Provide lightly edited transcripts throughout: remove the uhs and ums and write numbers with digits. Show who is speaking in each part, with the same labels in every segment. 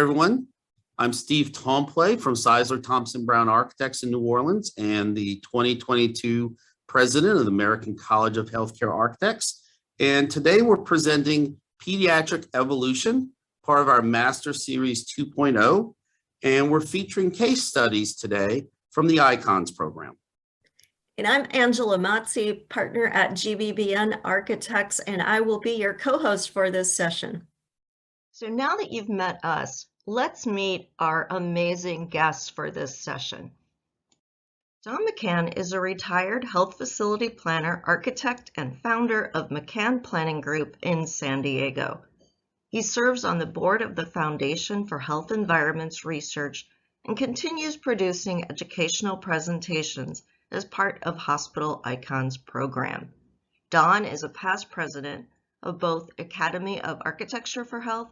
Speaker 1: everyone. I'm Steve Tomplay from Seisler Thompson Brown Architects in New Orleans and the 2022 president of the American College of Healthcare Architects. And today we're presenting Pediatric Evolution, part of our Master Series 2.0. And we're featuring case studies today from the ICONS program.
Speaker 2: And I'm Angela Mazzi, partner at GBBN Architects, and I will be your co-host for this session.
Speaker 3: So now that you've met us, let's meet our amazing guests for this session. Don Mccann is a retired health facility planner, architect, and founder of Mccann Planning Group in San Diego. He serves on the board of the Foundation for Health Environments Research and continues producing educational presentations as part of Hospital ICONS program. Don is a past president of both Academy of Architecture for Health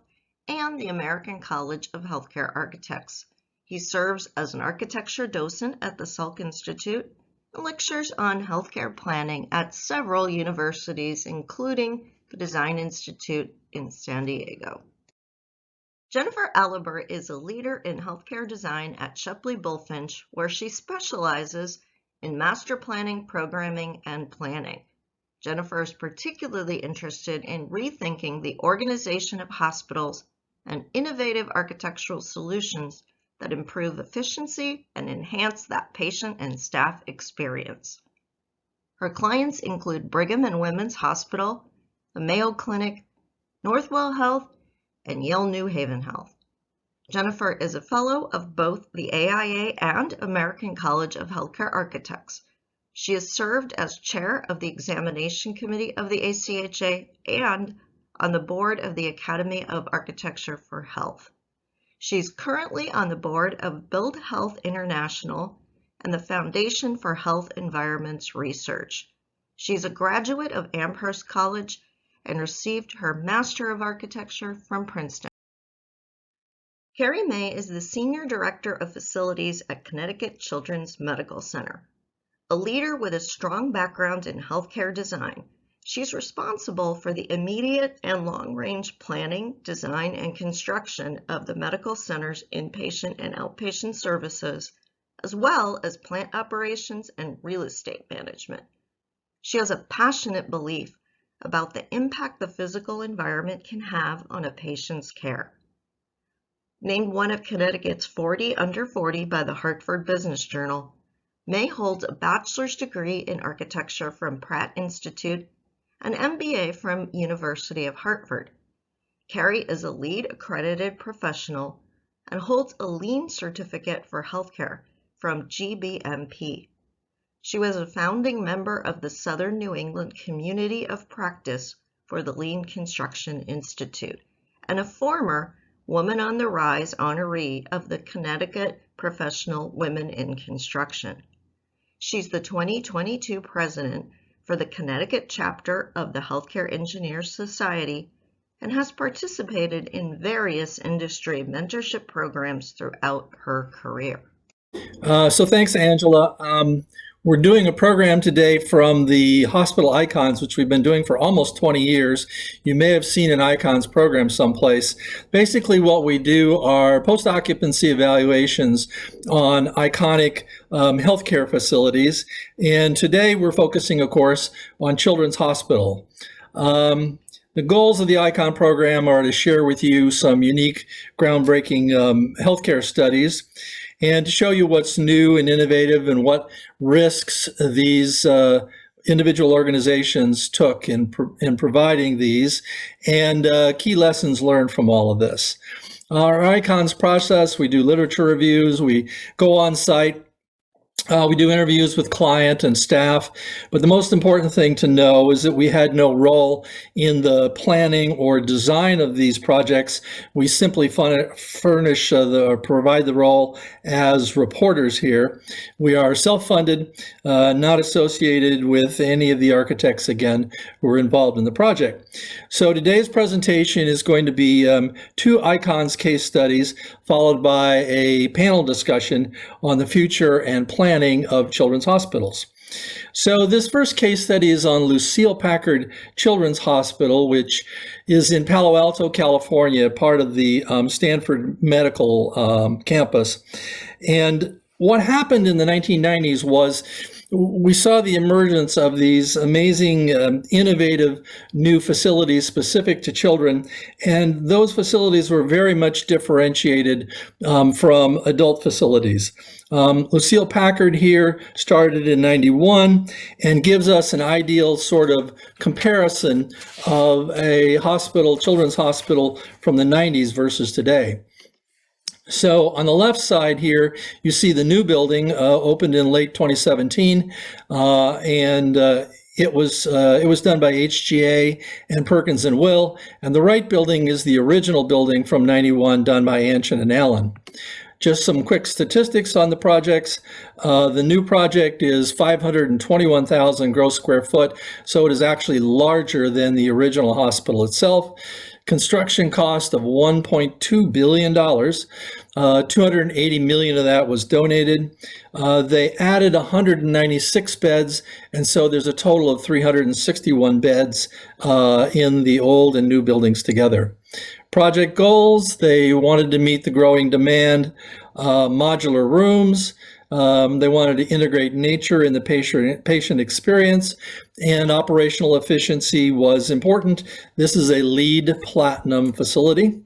Speaker 3: and the American College of Healthcare Architects. He serves as an architecture docent at the Salk Institute and lectures on healthcare planning at several universities, including the Design Institute in San Diego. Jennifer Aliber is a leader in healthcare design at Shepley Bulfinch, where she specializes in master planning, programming, and planning. Jennifer is particularly interested in rethinking the organization of hospitals and innovative architectural solutions that improve efficiency and enhance that patient and staff experience. Her clients include Brigham and Women's Hospital, the Mayo Clinic, Northwell Health, and Yale New Haven Health. Jennifer is a fellow of both the AIA and American College of Healthcare Architects. She has served as chair of the examination committee of the ACHA and on the board of the Academy of Architecture for Health. She's currently on the board of Build Health International and the Foundation for Health Environments Research. She's a graduate of Amherst College and received her Master of Architecture from Princeton. Carrie May is the Senior Director of Facilities at Connecticut Children's Medical Center. A leader with a strong background in healthcare design, she's responsible for the immediate and long-range planning, design, and construction of the medical center's inpatient and outpatient services, as well as plant operations and real estate management. She has a passionate belief about the impact the physical environment can have on a patient's care. Named one of Connecticut's 40 under 40 by the Hartford Business Journal, May holds a bachelor's degree in architecture from Pratt Institute, an MBA from University of Hartford. Carrie is a LEED accredited professional and holds a Lean certificate for healthcare from GBMP. She was a founding member of the Southern New England Community of Practice for the Lean Construction Institute and a former Woman on the Rise honoree of the Connecticut Professional Women in Construction. She's the 2022 president for the Connecticut chapter of the Healthcare Engineers Society and has participated in various industry mentorship programs throughout her career.
Speaker 4: So thanks, Angela. We're doing a program today from the Hospital ICONS, which we've been doing for almost 20 years. You may have seen an ICONS program someplace. Basically, what we do are post-occupancy evaluations on iconic healthcare facilities. And today we're focusing, of course, on Children's Hospital. The goals of the ICON program are to share with you some unique, groundbreaking healthcare studies, and to show you what's new and innovative and what risks these individual organizations took in providing these, and key lessons learned from all of this. Our ICONS process, we do literature reviews, we go on site, we do interviews with client and staff, but the most important thing to know is that we had no role in the planning or design of these projects. We simply furnish or provide the role as reporters here. We are self-funded, not associated with any of the architects, again, who are involved in the project. So today's presentation is going to be 2 ICONS case studies, followed by a panel discussion on the future and planning of children's hospitals. So this first case study is on Lucille Packard Children's Hospital, which is in Palo Alto, California, part of the Stanford Medical campus. And what happened in the 1990s was we saw the emergence of these amazing, innovative new facilities specific to children, and those facilities were very much differentiated from adult facilities. Lucille Packard here started in 91 and gives us an ideal sort of comparison of a hospital, children's hospital from the 90s versus today. So on the left side here, you see the new building opened in late 2017, and it was done by HGA and Perkins and Will. And the right building is the original building from 91, done by Anshin and Allen. Just some quick statistics on the projects. The new project is 521,000 gross square foot, so it is actually larger than the original hospital itself. Construction cost of $1.2 billion. 280 million of that was donated. They added 196 beds, and so there's a total of 361 beds in the old and new buildings together. Project goals: they wanted to meet the growing demand, modular rooms. They wanted to integrate nature in the patient experience, and operational efficiency was important. This is a LEED Platinum facility.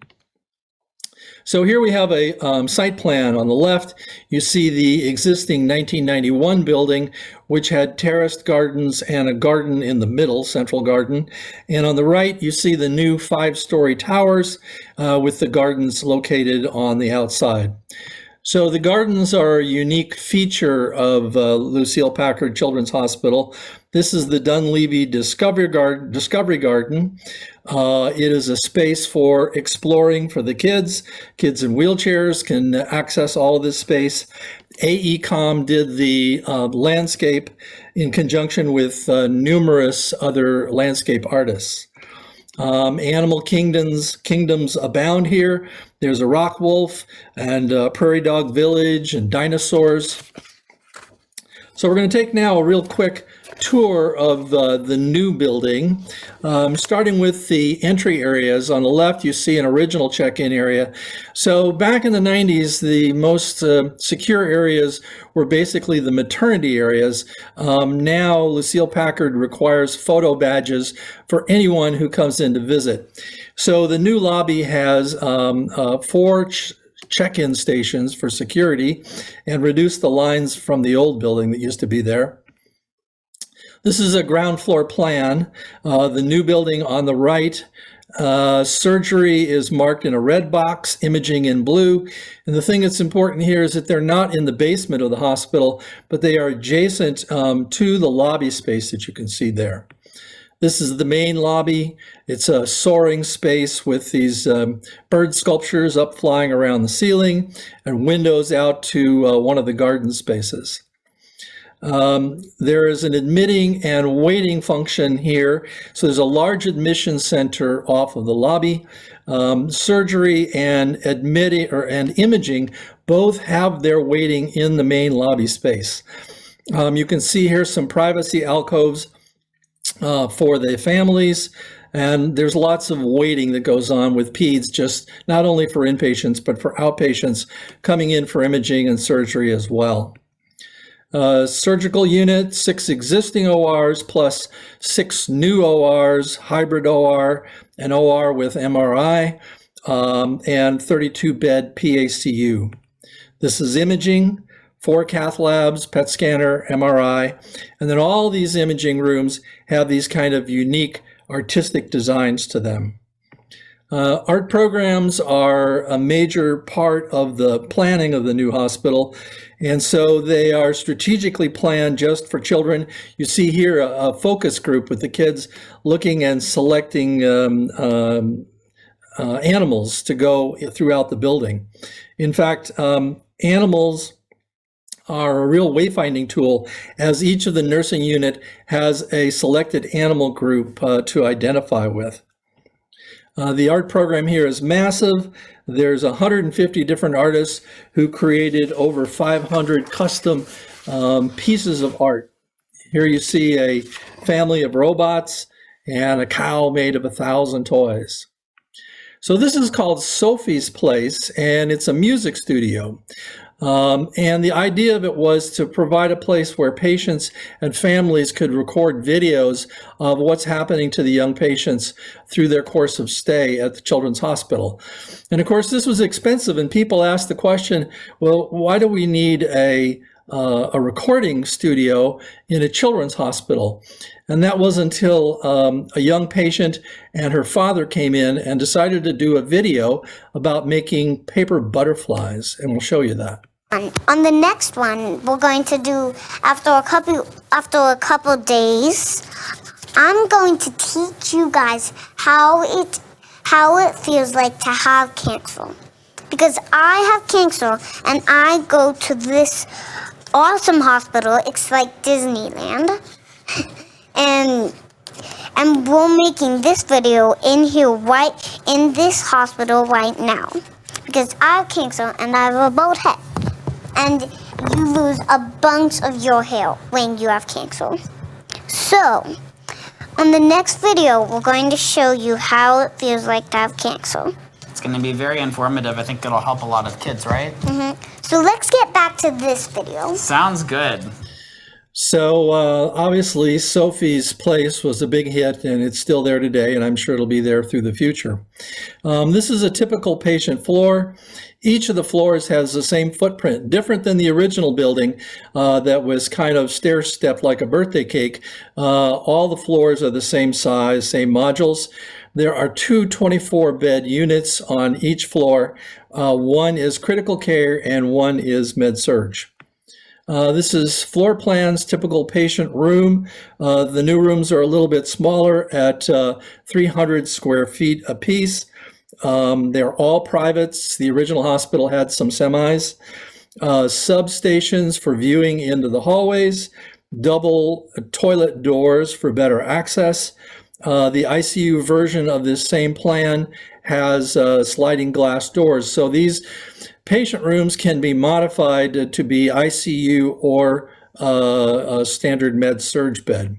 Speaker 4: So here we have a site plan. On the left, you see the existing 1991 building, which had terraced gardens and a garden in the middle, central garden. And on the right, you see the new 5-story towers with the gardens located on the outside. So the gardens are a unique feature of Lucille Packard Children's Hospital. This is the Dunleavy Discovery Garden. It is a space for exploring for the kids. Kids in wheelchairs can access all of this space. AECOM did the landscape in conjunction with numerous other landscape artists. Animal kingdoms abound here. There's a rock wolf and a prairie dog village and dinosaurs. So we're going to take now a real quick tour of the new building, starting with the entry areas. On the left, you see an original check-in area. So back in the 90s, the most secure areas were basically the maternity areas. Now, Lucille Packard requires photo badges for anyone who comes in to visit. So the new lobby has 4 check-in stations for security and reduced the lines from the old building that used to be there. This is a ground floor plan. The new building on the right, surgery is marked in a red box, imaging in blue. And the thing that's important here is that they're not in the basement of the hospital, but they are adjacent to the lobby space that you can see there. This is the main lobby. It's a soaring space with these bird sculptures up flying around the ceiling and windows out to one of the garden spaces. There is an admitting and waiting function here. So there's a large admission center off of the lobby. Surgery and imaging both have their waiting in the main lobby space. You can see here some privacy alcoves for the families, and there's lots of waiting that goes on with peds, just not only for inpatients, but for outpatients coming in for imaging and surgery as well. Surgical unit, 6 existing ORs plus 6 new ORs, hybrid OR, an OR with MRI, and 32-bed PACU. This is imaging, 4 cath labs, PET scanner, MRI, and then all these imaging rooms have these kind of unique artistic designs to them. Art programs are a major part of the planning of the new hospital, and so they are strategically planned just for children. You see here a focus group with the kids looking and selecting animals to go throughout the building. In fact, animals are a real wayfinding tool, as each of the nursing unit has a selected animal group to identify with. The art program here is massive. There's 150 different artists who created over 500 custom pieces of art. Here you see a family of robots and a cow made of 1,000 toys. So this is called Sophie's Place, and it's a music studio. And the idea of it was to provide a place where patients and families could record videos of what's happening to the young patients through their course of stay at the Children's Hospital. And of course, this was expensive, and people asked the question, well, why do we need a recording studio in a children's hospital? And that was until a young patient and her father came in and decided to do a video about making paper butterflies, and we'll show you that.
Speaker 5: On the next one, we're going to do after a couple days. I'm going to teach you guys how it feels like to have cancer, because I have cancer and I go to this awesome hospital. It's like Disneyland, and we're making this video in here, right in this hospital right now, because I have cancer and I have a bald head. And you lose a bunch of your hair when you have cancer. So, on the next video, we're going to show you how it feels like to have cancer.
Speaker 6: It's going to be very informative. I think it'll help a lot of kids, right?
Speaker 5: So let's get back to this video.
Speaker 6: Sounds good.
Speaker 4: So obviously, Sophie's Place was a big hit, and it's still there today, and I'm sure it'll be there through the future. This is a typical patient floor. Each of the floors has the same footprint, different than the original building that was kind of stair-stepped like a birthday cake. All the floors are the same size, same modules. There are two 24-bed units on each floor. One is critical care and one is med-surg. This is floor plans, typical patient room. The new rooms are a little bit smaller at 300 square feet apiece. They're all privates. The original hospital had some semis. Substations for viewing into the hallways, double toilet doors for better access. The ICU version of this same plan has sliding glass doors. So these patient rooms can be modified to be ICU or a standard med-surg bed.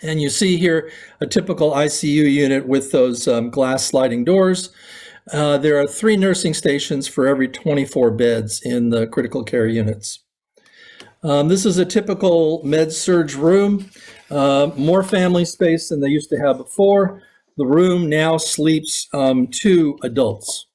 Speaker 4: And you see here a typical ICU unit with those glass sliding doors. There are 3 nursing stations for every 24 beds in the critical care units. This is a typical med-surg room, more family space than they used to have before. The room now sleeps 2 adults.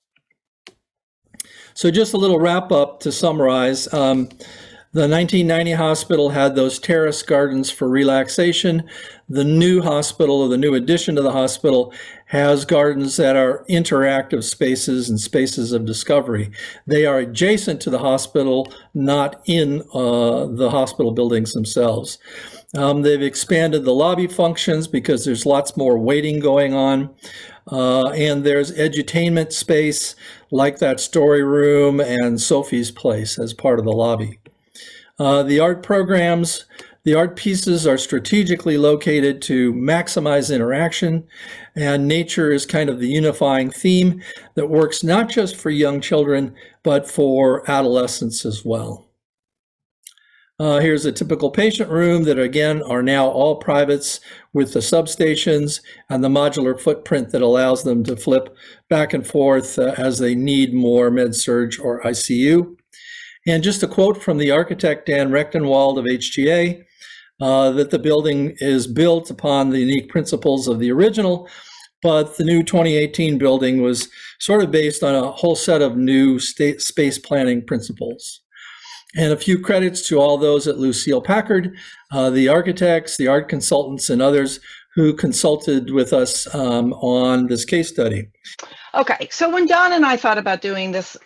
Speaker 4: So just a little wrap up to summarize. The 1990 hospital had those terrace gardens for relaxation. The new hospital, or the new addition to the hospital, has gardens that are interactive spaces and spaces of discovery. They are adjacent to the hospital, not in the hospital buildings themselves. They've expanded the lobby functions because there's lots more waiting going on. And there's edutainment space like that story room and Sophie's Place as part of the lobby. The art programs, the art pieces are strategically located to maximize interaction, and nature is kind of the unifying theme that works not just for young children, but for adolescents as well. Here's a typical patient room that again are now all privates with the substations and the modular footprint that allows them to flip back and forth as they need more med-surg or ICU. And just a quote from the architect Dan Rechtenwald of HGA, that the building is built upon the unique principles of the original, but the new 2018 building was sort of based on a whole set of new space planning principles. And a few credits to all those at Lucille Packard, the architects, the art consultants, and others who consulted with us on this case study.
Speaker 7: Okay, so when Don and I thought about doing this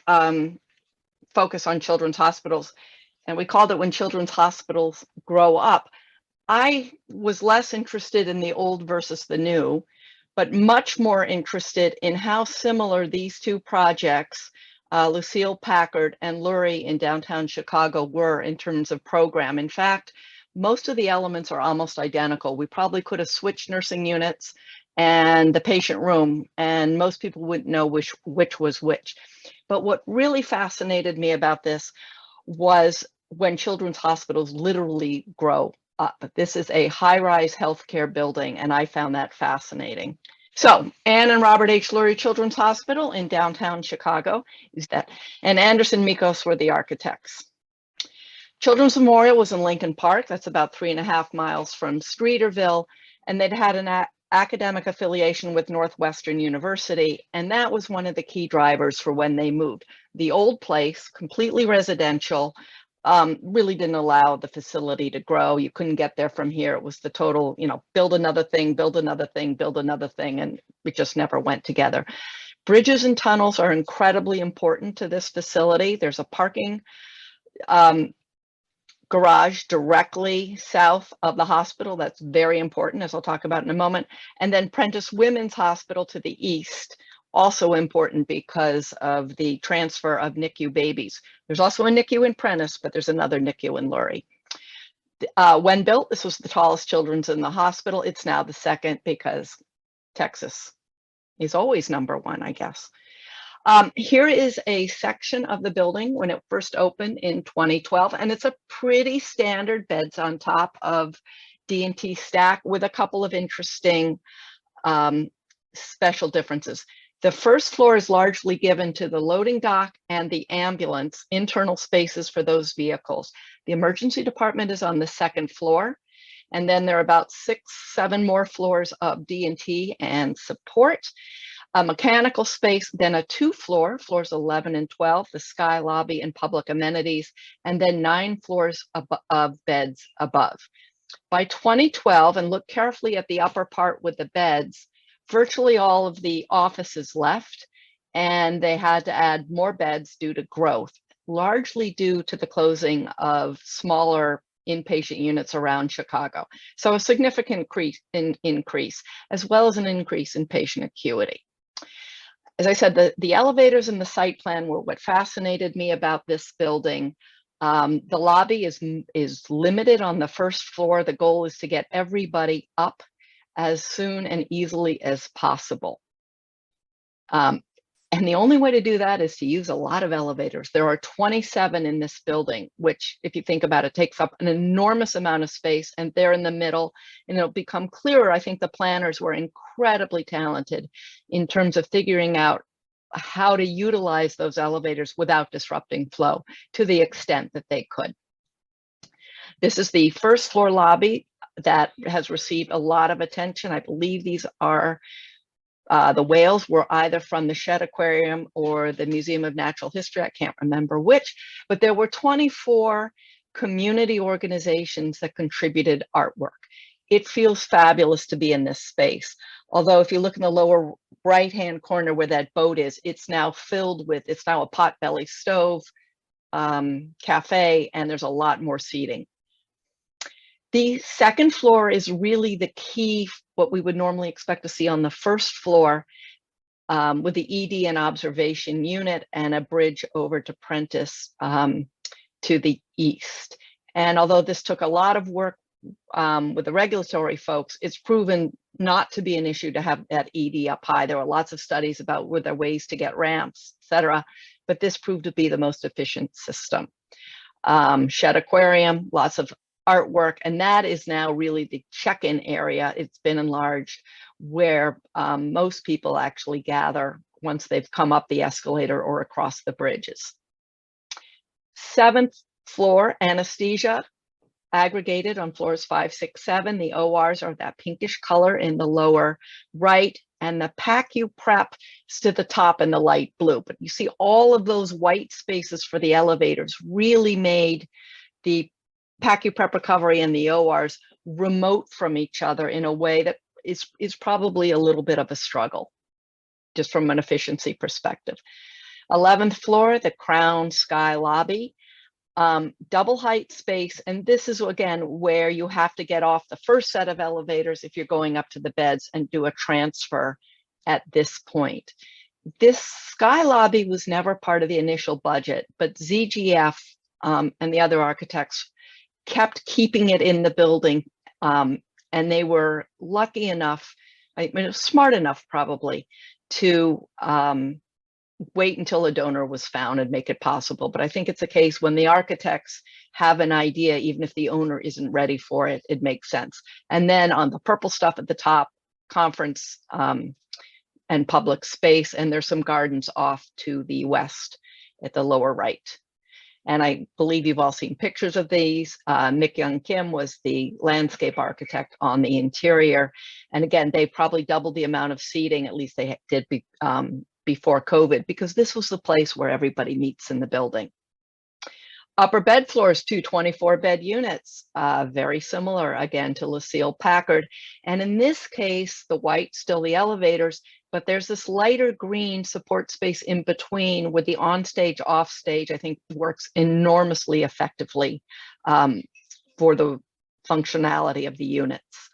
Speaker 7: focus on children's hospitals, and we called it When Children's Hospitals Grow Up, I was less interested in the old versus the new, but much more interested in how similar these two projects, Lucille Packard and Lurie in downtown Chicago, were in terms of program. In fact, most of the elements are almost identical. We probably could have switched nursing units and the patient room, and most people wouldn't know which was which. But what really fascinated me about this was when children's hospitals literally grow up. This is a high-rise healthcare building, and I found that fascinating. So Ann and Robert H. Lurie Children's Hospital in downtown Chicago is that, and Anderson Mikos were the architects. Children's Memorial was in Lincoln Park. That's about 3.5 miles from Streeterville, and they'd had an academic affiliation with Northwestern University, and that was one of the key drivers for when they moved. The old place, completely residential, really didn't allow the facility to grow. You couldn't get there from here. It was the total, build another thing, build another thing, build another thing, and it just never went together. Bridges and tunnels are incredibly important to this facility. There's a parking garage directly south of the hospital. That's very important, as I'll talk about in a moment. And then Prentice Women's Hospital to the east, also important because of the transfer of NICU babies. There's also a NICU in Prentice, but there's another NICU in Lurie. When built, this was the tallest children's in the hospital. It's now the second because Texas is always number one, I guess. Here is a section of the building when it first opened in 2012, and it's a pretty standard beds on top of D&T stack with a couple of interesting special differences. The first floor is largely given to the loading dock and the ambulance, internal spaces for those vehicles. The emergency department is on the second floor, and then there are about 6-7 more floors of D&T and support. A mechanical space, then a 2-floor, floors 11 and 12, the sky lobby and public amenities, and then 9 floors of beds above. By 2012, and look carefully at the upper part with the beds, virtually all of the offices left, and they had to add more beds due to growth, largely due to the closing of smaller inpatient units around Chicago. So a significant increase, as well as an increase in patient acuity. As I said, the elevators in the site plan were what fascinated me about this building. The lobby is limited on the first floor. The goal is to get everybody up as soon and easily as possible. And the only way to do that is to use a lot of elevators. There are 27 in this building, which, if you think about it, takes up an enormous amount of space, and they're in the middle. And it'll become clearer. I think the planners were incredibly talented in terms of figuring out how to utilize those elevators without disrupting flow to the extent that they could. This is the first floor lobby that has received a lot of attention. I believe these are the whales were either from the Shedd Aquarium or the Museum of Natural History. I can't remember which, but there were 24 community organizations that contributed artwork. It feels fabulous to be in this space. Although if you look in the lower right-hand corner where that boat is, it's now filled with, it's now a potbelly stove, cafe, and there's a lot more seating. The second floor is really the key, what we would normally expect to see on the first floor, with the ED and observation unit and a bridge over to Prentice to the east. And although this took a lot of work with the regulatory folks, it's proven not to be an issue to have that ED up high. There were lots of studies about were there ways to get ramps, et cetera, but this proved to be the most efficient system. Shedd Aquarium, lots of artwork, and that is now really the check-in area. It's been enlarged where most people actually gather once they've come up the escalator or across the bridges. 7th floor, anesthesia, aggregated on floors 5, 6, 7. The ORs are that pinkish color in the lower right, and the PACU prep is to the top in the light blue. But you see all of those white spaces for the elevators really made the PACU prep recovery and the ORs remote from each other in a way that is probably a little bit of a struggle, just from an efficiency perspective. 11th floor, the Crown Sky Lobby, double height space. And this is, again, where you have to get off the first set of elevators if you're going up to the beds and do a transfer at this point. This Sky Lobby was never part of the initial budget, but ZGF and the other architects kept keeping it in the building, and they were lucky enough, smart enough probably, to wait until a donor was found and make it possible. But I think it's a case when the architects have an idea, even if the owner isn't ready for it, it makes sense. And then on the purple stuff at the top, conference and public space, and there's some gardens off to the west at the lower right. And I believe you've all seen pictures of these. Mccann Kim was the landscape architect on the interior. And again, they probably doubled the amount of seating, at least they did before COVID, because this was the place where everybody meets in the building. Upper bed floors, 24-bed units, very similar again to Lucille Packard. And in this case, the white, still the elevators, but there's this lighter green support space in between with the onstage, offstage, I think works enormously effectively for the functionality of the units.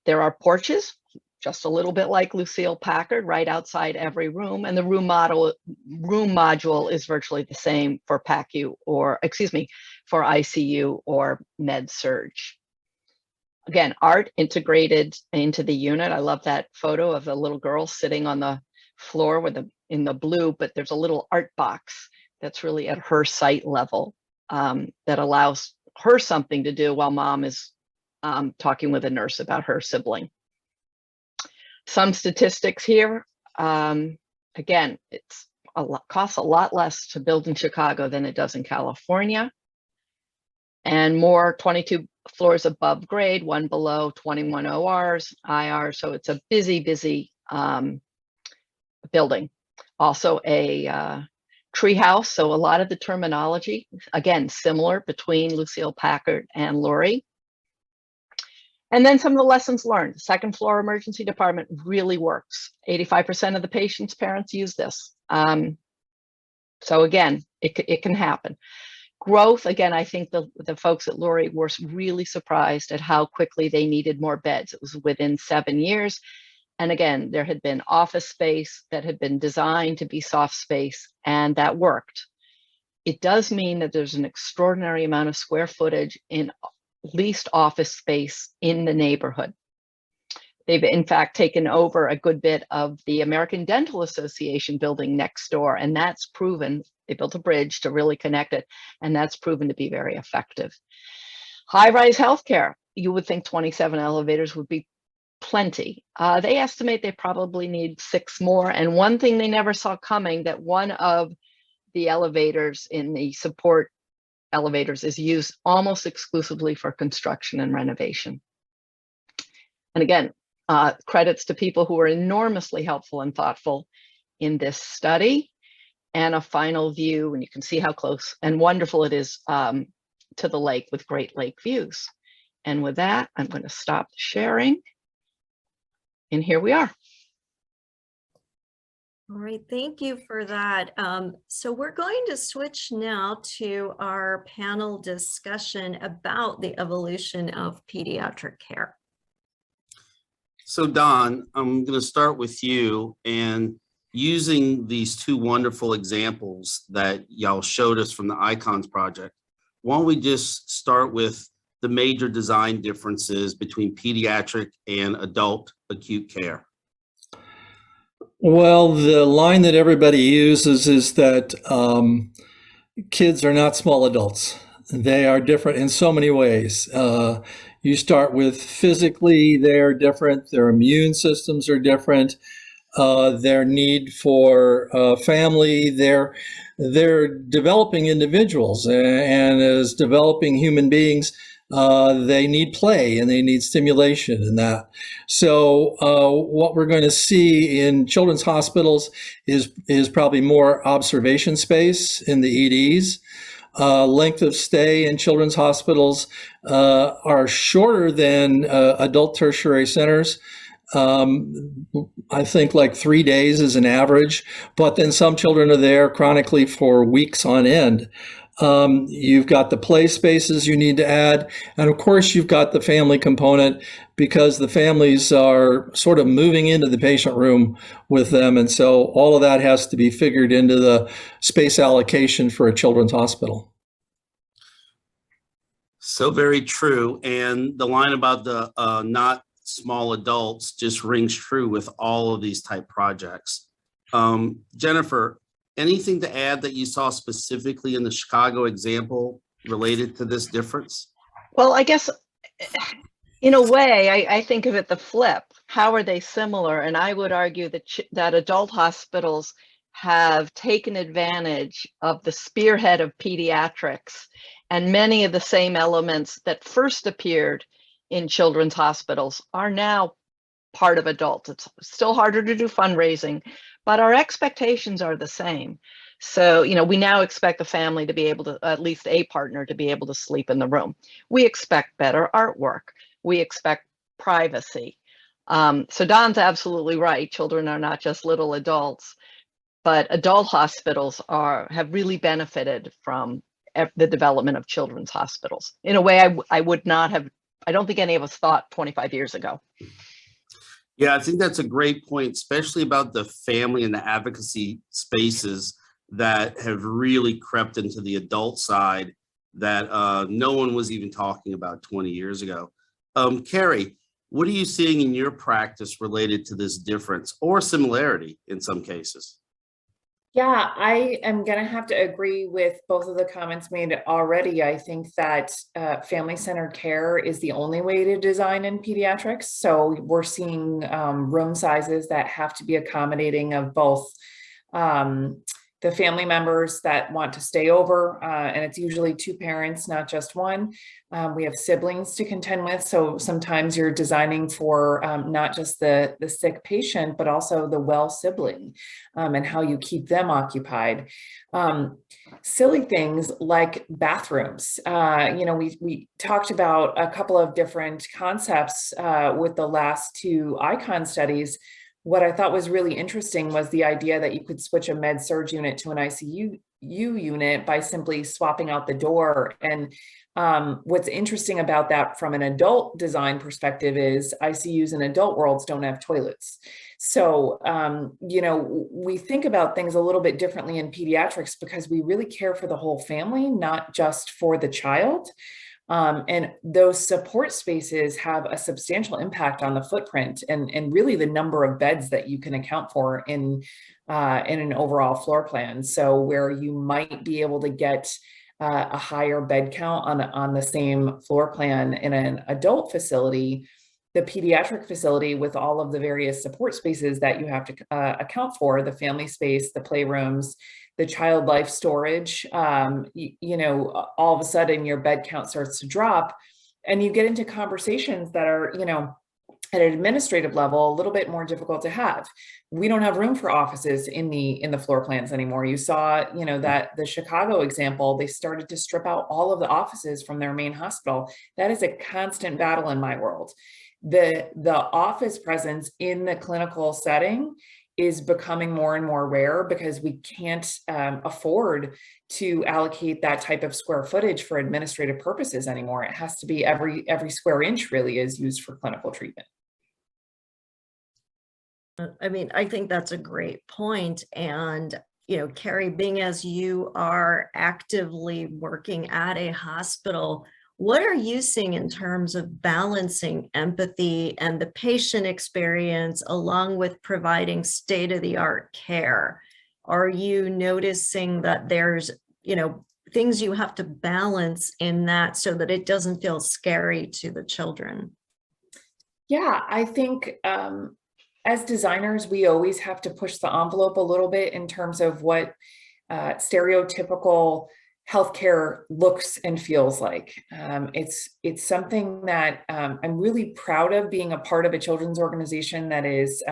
Speaker 7: There are porches, just a little bit like Lucille Packard, right outside every room. And the room module is virtually the same for PACU, or excuse me, for ICU or med surge. Again, art integrated into the unit. I love that photo of the little girl sitting on the floor with in the blue, but there's a little art box that's really at her sight level that allows her something to do while mom is talking with a nurse about her sibling. Some statistics here. Again, costs a lot less to build in Chicago than it does in California. And more 22 floors above grade, 1 below, 21 ORs, IR. So it's a busy building. Also a tree house. So a lot of the terminology, again, similar between Lucille Packard and Lurie. And then some of the lessons learned. Second floor emergency department really works. 85% of the patients' parents use this. So again, it can happen. Growth, again, I think the folks at Lurie were really surprised at how quickly they needed more beds. It was within 7 years. And again, there had been office space that had been designed to be soft space, and that worked. It does mean that there's an extraordinary amount of square footage in leased office space in the neighborhood. They've in fact taken over a good bit of the American Dental Association building next door, and that's proven, they built a bridge to really connect it, and that's proven to be very effective. High-rise healthcare, you would think 27 elevators would be plenty. They estimate they probably need 6 more, and one thing they never saw coming, that one of the elevators in the support elevators is used almost exclusively for construction and renovation. And again, credits to people who were enormously helpful and thoughtful in this study. And a final view, and you can see how close and wonderful it is to the lake with Great Lake views. And with that, I'm going to stop sharing. And here we are.
Speaker 2: All right, thank you for that. So we're going to switch now to our panel discussion about the evolution of pediatric care.
Speaker 1: So Don, I'm going to start with you, and using these 2 wonderful examples that y'all showed us from the Icons project, why don't we just start with the major design differences between pediatric and adult acute care?
Speaker 4: Well, the line that everybody uses is that kids are not small adults. They are different in so many ways. You start with physically, they're different. Their immune systems are different. Their need for family, they're developing individuals, and as developing human beings, they need play and they need stimulation and that. So what we're going to see in children's hospitals is probably more observation space in the EDs. Length of stay in children's hospitals are shorter than adult tertiary centers. I think like 3 days is an average, but then some children are there chronically for weeks on end. You've got the play spaces you need to add. And of course, you've got the family component, because the families are sort of moving into the patient room with them. And so all of that has to be figured into the space allocation for a children's hospital.
Speaker 1: So very true. And the line about the not small adults just rings true with all of these type projects. Jennifer, anything to add that you saw specifically in the Chicago example related to this difference?
Speaker 7: Well, I guess in a way, I think of it the flip. How are they similar? And I would argue that that adult hospitals have taken advantage of the spearhead of pediatrics and many of the same elements that first appeared in children's hospitals are now part of adults. It's still harder to do fundraising, but our expectations are the same. So, we now expect the family to be able to, at least a partner, to be able to sleep in the room. We expect better artwork. We expect privacy. So Don's absolutely right. Children are not just little adults, but adult hospitals have really benefited from the development of children's hospitals in a way I would not have, I don't think any of us thought 25 years ago.
Speaker 1: Yeah, I think that's a great point, especially about the family and the advocacy spaces that have really crept into the adult side that no one was even talking about 20 years ago. Carrie, what are you seeing in your practice related to this difference or similarity in some cases?
Speaker 8: Yeah, I am going to have to agree with both of the comments made already. I think that family-centered care is the only way to design in pediatrics. So we're seeing room sizes that have to be accommodating of both the family members that want to stay over, and it's usually two parents, not just one. We have siblings to contend with, so sometimes you're designing for not just the sick patient, but also the well sibling, and how you keep them occupied. Silly things like bathrooms. We talked about a couple of different concepts with the last two ICON studies. What I thought was really interesting was the idea that you could switch a med-surg unit to an ICU unit by simply swapping out the door. And what's interesting about that from an adult design perspective is ICUs in adult worlds don't have toilets. So, we think about things a little bit differently in pediatrics because we really care for the whole family, not just for the child. And those support spaces have a substantial impact on the footprint and really the number of beds that you can account for in an overall floor plan. So where you might be able to get a higher bed count on the same floor plan in an adult facility, the pediatric facility with all of the various support spaces that you have to account for, the family space, the playrooms, the child life storage, all of a sudden your bed count starts to drop and you get into conversations that are, at an administrative level, a little bit more difficult to have. We don't have room for offices in the floor plans anymore. You saw, that the Chicago example, they started to strip out all of the offices from their main hospital. That is a constant battle in my world. The office presence in the clinical setting is becoming more and more rare because we can't afford to allocate that type of square footage for administrative purposes anymore. It has to be every square inch really is used for clinical treatment.
Speaker 2: I think that's a great point. And, Carrie, being as you are actively working at a hospital, what are you seeing in terms of balancing empathy and the patient experience along with providing state-of-the-art care? Are you noticing that there's, things you have to balance in that so that it doesn't feel scary to the children?
Speaker 8: Yeah, I think as designers, we always have to push the envelope a little bit in terms of what stereotypical healthcare looks and feels like. It's something that I'm really proud of being a part of a children's organization that is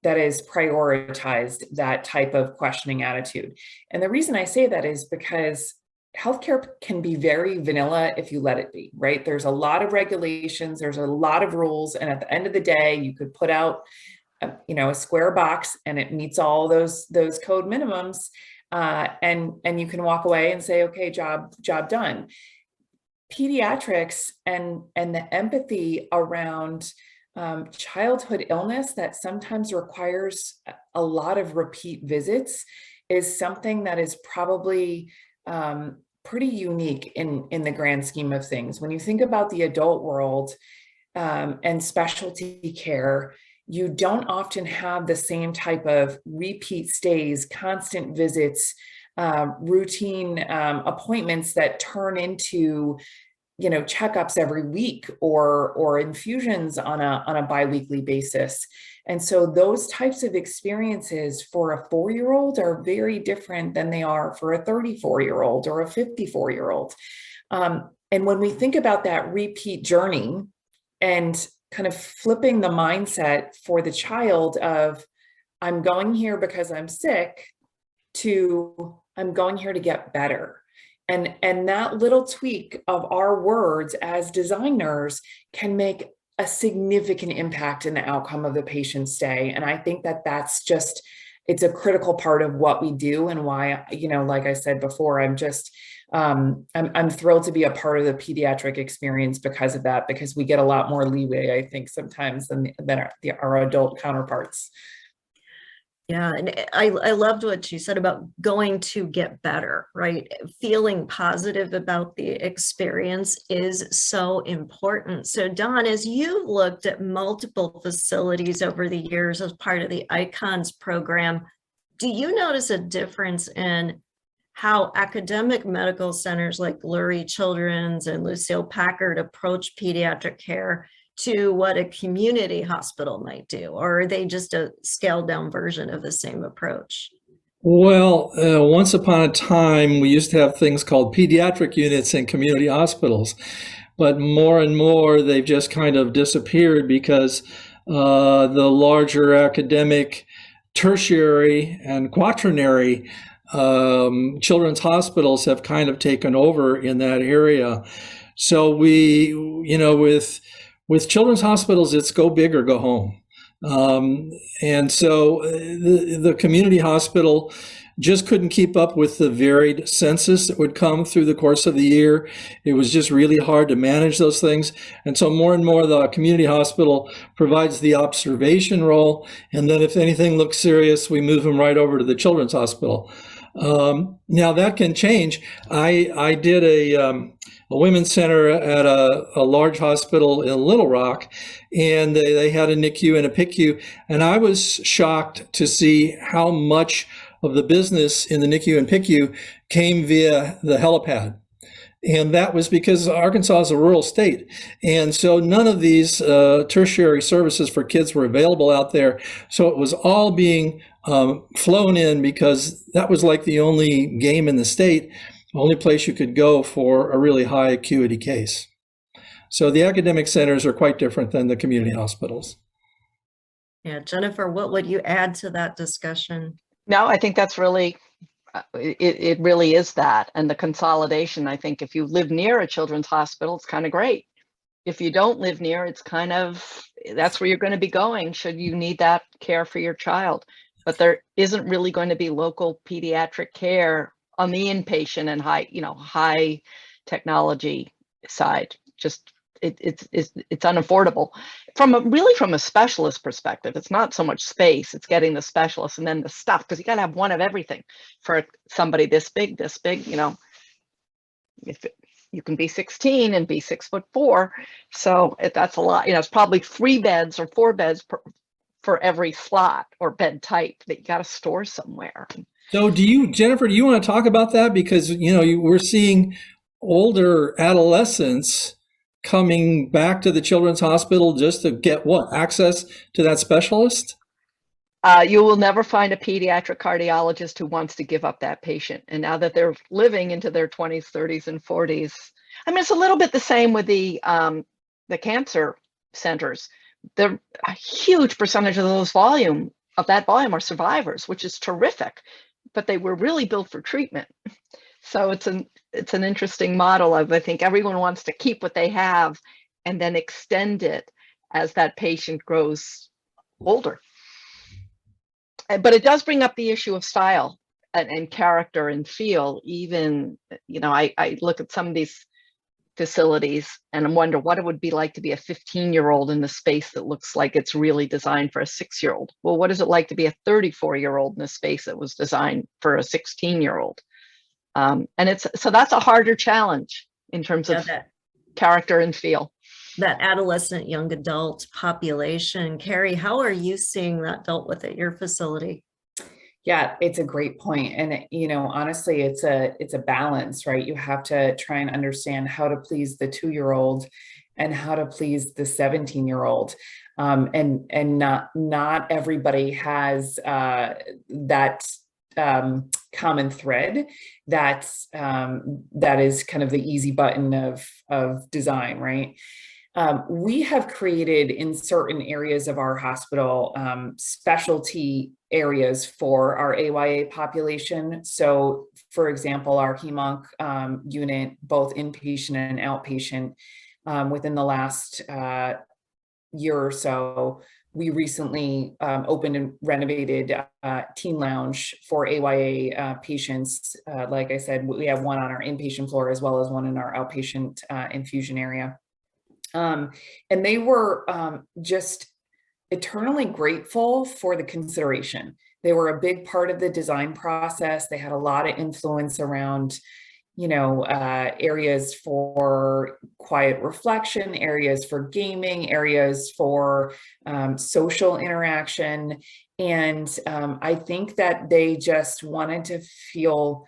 Speaker 8: prioritized that type of questioning attitude. And the reason I say that is because healthcare can be very vanilla if you let it be, right? There's a lot of regulations, there's a lot of rules, and at the end of the day, you could put out a square box and it meets all those code minimums. And you can walk away and say, okay, job done. Pediatrics and the empathy around childhood illness that sometimes requires a lot of repeat visits is something that is probably pretty unique in the grand scheme of things. When you think about the adult world and specialty care, you don't often have the same type of repeat stays, constant visits, routine appointments that turn into, checkups every week or infusions on a biweekly basis. And so those types of experiences for a 4-year-old are very different than they are for a 34-year-old or a 54-year-old. And when we think about that repeat journey and kind of flipping the mindset for the child of, I'm going here because I'm sick, to I'm going here to get better. And that little tweak of our words as designers can make a significant impact in the outcome of the patient's stay. And I think that that's just, it's a critical part of what we do, and why, like I said before, I'm just, I'm thrilled to be a part of the pediatric experience because of that, because we get a lot more leeway, I think, sometimes than our adult counterparts.
Speaker 2: Yeah, and I loved what you said about going to get better, right? Feeling positive about the experience is so important. So Dawn, as you've looked at multiple facilities over the years as part of the ICONS program, do you notice a difference in how academic medical centers like Lurie Children's and Lucille Packard approach pediatric care to what a community hospital might do? Or are they just a scaled down version of the same approach?
Speaker 4: Well, once upon a time, we used to have things called pediatric units in community hospitals, but more and more they've just kind of disappeared because the larger academic tertiary and quaternary children's hospitals have kind of taken over in that area. So we, with children's hospitals, it's go big or go home. And so the community hospital just couldn't keep up with the varied census that would come through the course of the year. It was just really hard to manage those things. And so more and more, the community hospital provides the observation role. And then if anything looks serious, we move them right over to the children's hospital. Now that can change. I did a women's center at a large hospital in Little Rock, and they had a NICU and a PICU, and I was shocked to see how much of the business in the NICU and PICU came via the helipad. And that was because Arkansas is a rural state. And so none of these tertiary services for kids were available out there. So it was all being flown in because that was like the only game in the state, the only place you could go for a really high acuity case. So the academic centers are quite different than the community hospitals.
Speaker 2: Yeah, Jennifer, what would you add to that discussion?
Speaker 7: No, I think that's really, it really is that. And the consolidation, I think if you live near a children's hospital, it's kind of great. If you don't live near, it's kind of, that's where you're going to be going should you need that care for your child. But there isn't really going to be local pediatric care on the inpatient and high technology side. Just it's unaffordable from a specialist perspective. It's not so much space, it's getting the specialist and then the stuff, because you got to have one of everything for somebody this big, if you can be 16 and be 6'4", so that's a lot. It's probably 3 beds or 4 beds for every slot or bed type that you got to store somewhere.
Speaker 4: So Jennifer, do you want to talk about that? Because, we're seeing older adolescents coming back to the children's hospital just to get access to that specialist?
Speaker 7: You will never find a pediatric cardiologist who wants to give up that patient. And now that they're living into their 20s, 30s, and 40s, it's a little bit the same with the cancer centers. A huge percentage of that volume are survivors, which is terrific, but they were really built for treatment. So it's an interesting model of, I think everyone wants to keep what they have and then extend it as that patient grows older. But it does bring up the issue of style and character and feel. Even, I look at some of these facilities and I wonder what it would be like to be a 15-year-old in the space that looks like it's really designed for a 6-year-old. Well, what is it like to be a 34-year-old in a space that was designed for a 16-year-old? And so that's a harder challenge in terms of character and feel.
Speaker 2: that adolescent young adult population. Carrie, how are you seeing that dealt with at your facility?
Speaker 8: Yeah, it's a great point. And, you know, honestly, it's a balance, right? You have to try and understand how to please the 2-year-old and how to please the 17-year-old. And not everybody has that common thread that is kind of the easy button of design, right? We have created in certain areas of our hospital specialty areas for our AYA population. So, for example, our HEMONC unit, both inpatient and outpatient, within the last year or so, we recently opened and renovated teen lounge for AYA patients. Like I said, we have one on our inpatient floor as well as one in our outpatient infusion area. And they were just eternally grateful for the consideration. They were a big part of the design process. They had a lot of influence around, you know, areas for quiet reflection, areas for gaming, areas for social interaction. And I think that they just wanted to feel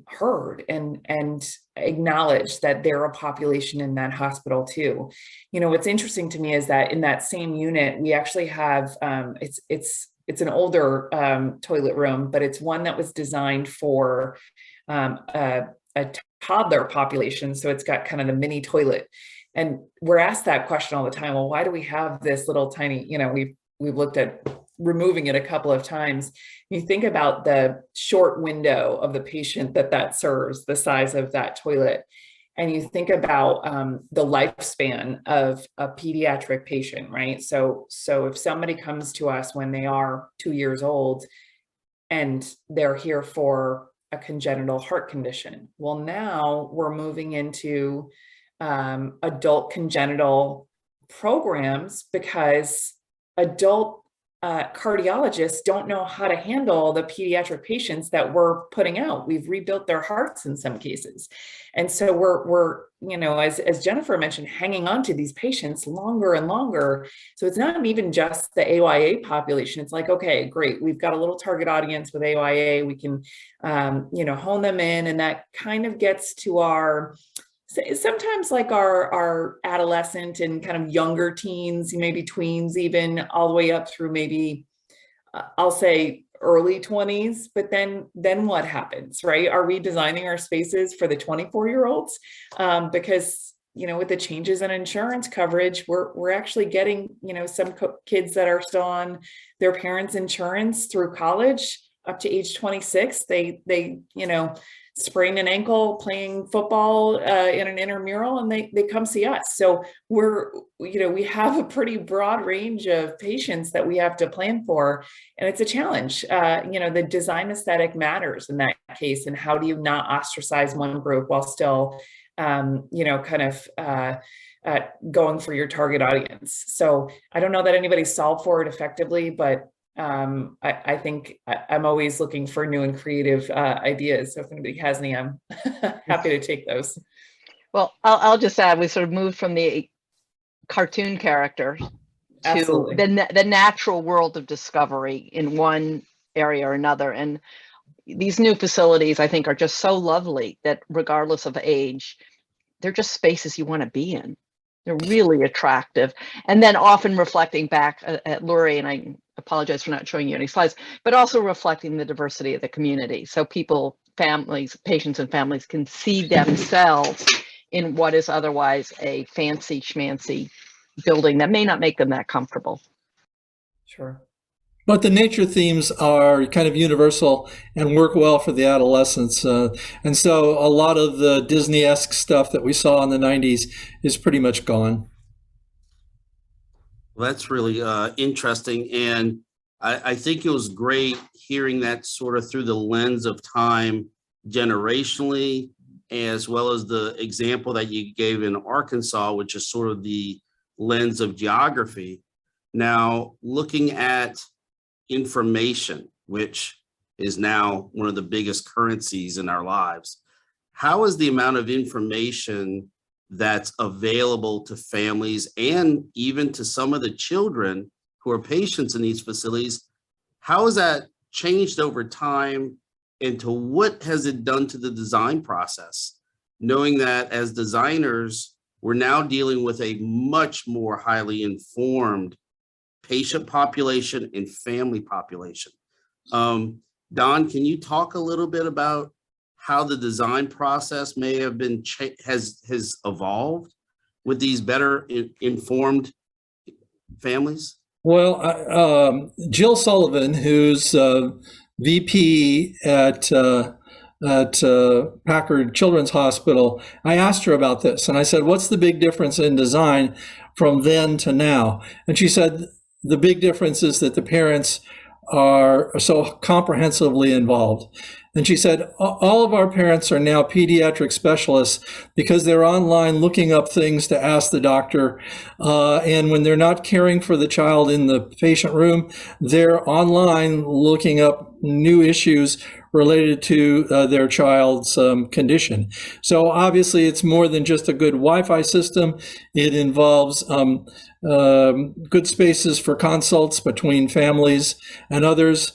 Speaker 8: heard and acknowledge that they're a population in that hospital too. You know, what's interesting to me is that in that same unit, we actually have, it's an older toilet room, but it's one that was designed for a toddler population. So it's got kind of the mini toilet. And we're asked that question all the time. Well, why do we have this little tiny, you know, we've looked at removing it a couple of times. You think about the short window of the patient that serves, the size of that toilet. And you think about the lifespan of a pediatric patient, right? So if somebody comes to us when they are 2 years old and they're here for a congenital heart condition, well, now we're moving into adult congenital programs because adult cardiologists don't know how to handle the pediatric patients that we're putting out. We've rebuilt their hearts in some cases. And so we're you know, as Jennifer mentioned, hanging on to these patients longer and longer. So it's not even just the AYA population. It's like, okay, great. We've got a little target audience with AYA. We can, you know, hone them in, and that kind of gets to our sometimes like our adolescent and kind of younger teens, maybe tweens, even all the way up through maybe, I'll say early 20s, but then what happens, right? Are we designing our spaces for the 24-year-olds? Because, you know, with the changes in insurance coverage, we're actually getting, you know, some kids that are still on their parents' insurance through college up to age 26. They, you know, sprained an ankle playing football in an intramural, and they come see us. So we have a pretty broad range of patients that we have to plan for, and it's a challenge. You know, the design aesthetic matters in that case, and how do you not ostracize one group while still, you know, kind of going for your target audience. So I don't know that anybody's solved for it effectively, but I think I'm always looking for new and creative ideas. So if anybody has any, I'm happy to take those.
Speaker 7: Well, I'll just add, we sort of moved from the cartoon character to the natural world of discovery in one area or another. And these new facilities, I think, are just so lovely that regardless of age, they're just spaces you want to be in. They're really attractive. And then often reflecting back at Lurie, and I apologize for not showing you any slides, but also reflecting the diversity of the community. So people, families, patients and families can see themselves in what is otherwise a fancy schmancy building that may not make them that comfortable.
Speaker 8: Sure.
Speaker 4: But the nature themes are kind of universal and work well for the adolescents. And so a lot of the Disney-esque stuff that we saw in the 90s is pretty much gone.
Speaker 1: Well, that's really interesting. And I think it was great hearing that sort of through the lens of time generationally, as well as the example that you gave in Arkansas, which is sort of the lens of geography. Now, looking at information, which is now one of the biggest currencies in our lives, how has the amount of information that's available to families and even to some of the children who are patients in these facilities. How has that changed over time, and to what has it done to the design process? Knowing that as designers, we're now dealing with a much more highly informed patient population and family population. Don, can you talk a little bit about how the design process may have been has evolved with these better informed families?
Speaker 4: Well, Jill Sullivan, who's VP at Packard Children's Hospital, I asked her about this, and I said, "What's the big difference in design from then to now?" And she said, "The big difference is that the parents are so comprehensively involved." And she said, all of our parents are now pediatric specialists because they're online looking up things to ask the doctor. And when they're not caring for the child in the patient room, they're online looking up new issues related to their child's condition. So obviously it's more than just a good Wi-Fi system. It involves good spaces for consults between families and others.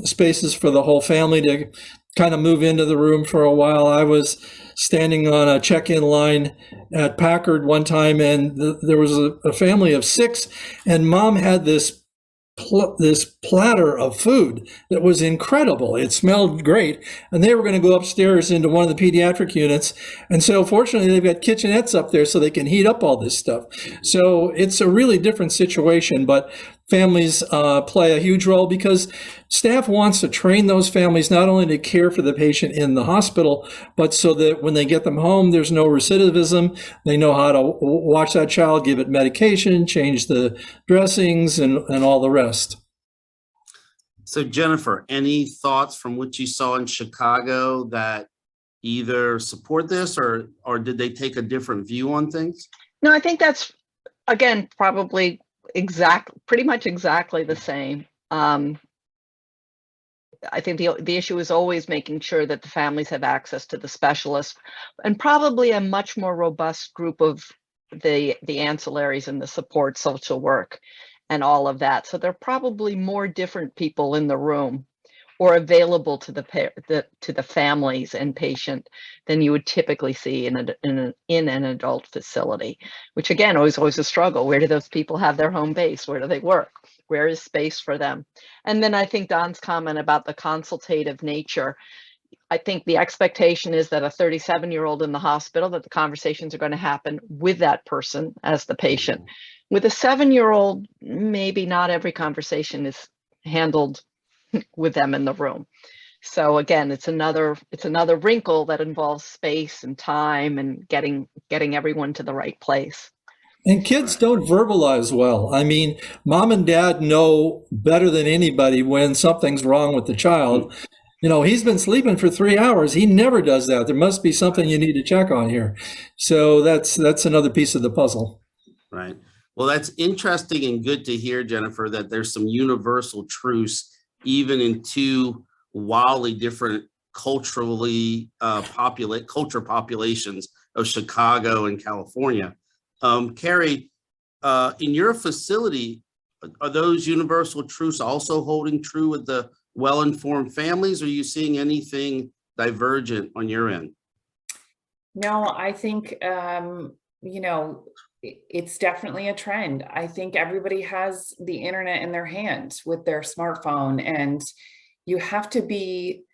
Speaker 4: Spaces for the whole family to kind of move into the room for a while. I was standing on a check-in line at Packard one time, and there was a family of 6, and mom had this platter of food that was incredible. It smelled great, and they were going to go upstairs into one of the pediatric units. And so fortunately they've got kitchenettes up there so they can heat up all this stuff. So it's a really different situation, but families play a huge role because staff wants to train those families not only to care for the patient in the hospital, but so that when they get them home, there's no recidivism. They know how to watch that child, give it medication, change the dressings, and all the rest.
Speaker 1: So Jennifer, any thoughts from what you saw in Chicago that either support this or did they take a different view on things?
Speaker 7: No, I think that's, again, probably pretty much exactly the same. I think the issue is always making sure that the families have access to the specialist, and probably a much more robust group of the ancillaries and the support social work and all of that. So there are probably more different people in the room or available to the families and patient than you would typically see in an adult facility, which again always a struggle. Where do those people have their home base? Where do they work? Where is space for them? And then I think Don's comment about the consultative nature. I think the expectation is that a 37-year-old in the hospital, that the conversations are going to happen with that person as the patient. With a 7-year-old, maybe not every conversation is handled with them in the room. So again, it's another wrinkle that involves space and time and getting everyone to the right place.
Speaker 4: And kids don't verbalize well. I mean, mom and dad know better than anybody when something's wrong with the child. You know, he's been sleeping for 3 hours. He never does that. There must be something you need to check on here. So that's another piece of the puzzle.
Speaker 1: Right. Well, that's interesting and good to hear, Jennifer, that there's some universal truths even in two wildly different culturally culture populations of Chicago and California. Carrie, in your facility, are those universal truths also holding true with the well-informed families? Or are you seeing anything divergent on your end?
Speaker 8: No, I think, it's definitely a trend. I think everybody has the internet in their hands with their smartphone, and you have to be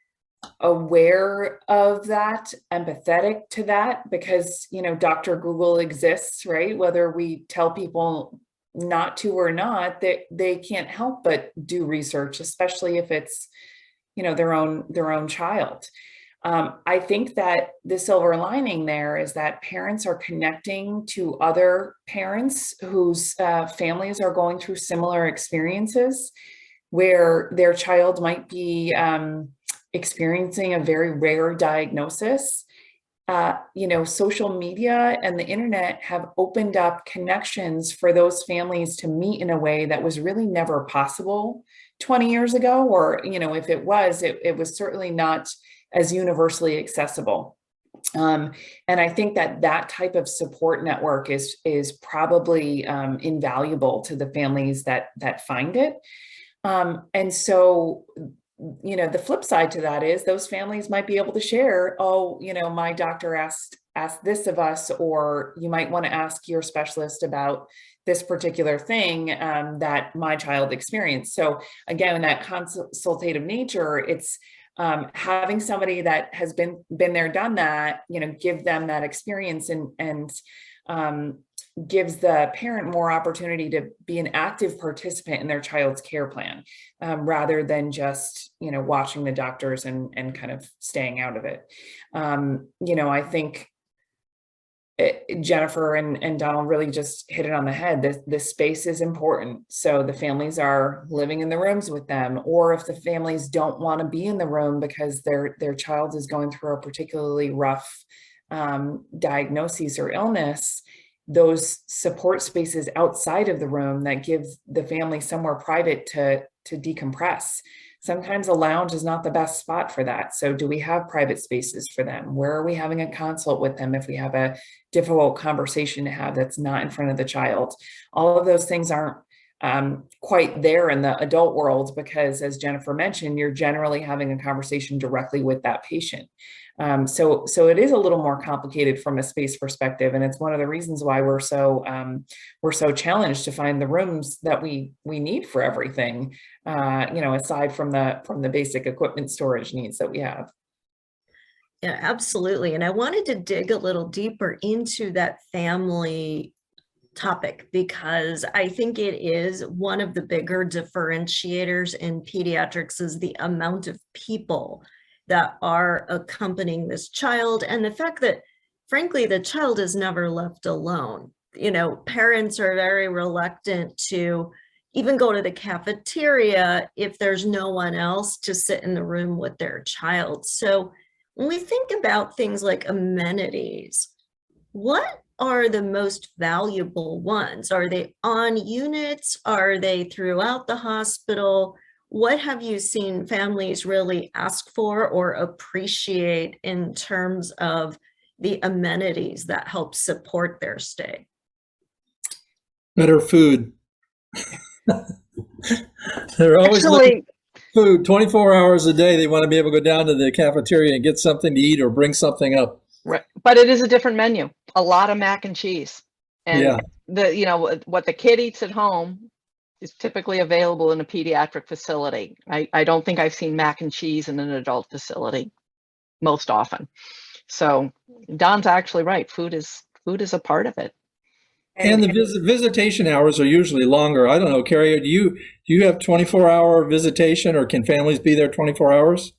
Speaker 8: aware of that, empathetic to that, because, Dr. Google exists, right? Whether we tell people not to or not, they can't help but do research, especially if it's, their own child. I think that the silver lining there is that parents are connecting to other parents whose families are going through similar experiences, where their child might be experiencing a very rare diagnosis. Social media and the internet have opened up connections for those families to meet in a way that was really never possible 20 years ago, or, if it was, it was certainly not as universally accessible. And I think that type of support network is probably invaluable to the families that find it. And so, the flip side to that is those families might be able to share, oh, my doctor asked this of us, or you might want to ask your specialist about this particular thing that my child experienced. So again, in that consultative nature, it's having somebody that has been there, done that, give them that experience and gives the parent more opportunity to be an active participant in their child's care plan, rather than just, watching the doctors and kind of staying out of it. I think Jennifer and Donald really just hit it on the head. This space is important. So the families are living in the rooms with them, or if the families don't want to be in the room because their child is going through a particularly rough diagnosis or illness, those support spaces outside of the room that give the family somewhere private to decompress. Sometimes a lounge is not the best spot for that. So do we have private spaces for them? Where are we having a consult with them if we have a difficult conversation to have that's not in front of the child? All of those things aren't quite there in the adult world, because as Jennifer mentioned, you're generally having a conversation directly with that patient. So it is a little more complicated from a space perspective, and it's one of the reasons why we're so challenged to find the rooms that we need for everything. Aside from the basic equipment storage needs that we have.
Speaker 2: Yeah, absolutely. And I wanted to dig a little deeper into that family topic, because I think it is one of the bigger differentiators in pediatrics is the amount of people that are accompanying this child, and the fact that, frankly, the child is never left alone. Parents are very reluctant to even go to the cafeteria if there's no one else to sit in the room with their child. So when we think about things like amenities, what are the most valuable ones? Are they on units? Are they throughout the hospital? What have you seen families really ask for or appreciate in terms of the amenities that help support their stay?
Speaker 4: Better food. They're always looking for food 24 hours a day. They want to be able to go down to the cafeteria and get something to eat or bring something up.
Speaker 7: Right. But it is a different menu. A lot of mac and cheese. And what the kid eats at home is typically available in a pediatric facility. I don't think I've seen mac and cheese in an adult facility most often. So Don's actually right. Food is a part of it.
Speaker 4: And the visitation hours are usually longer. I don't know, Carrie, do you have 24-hour visitation, or can families be there 24 hours?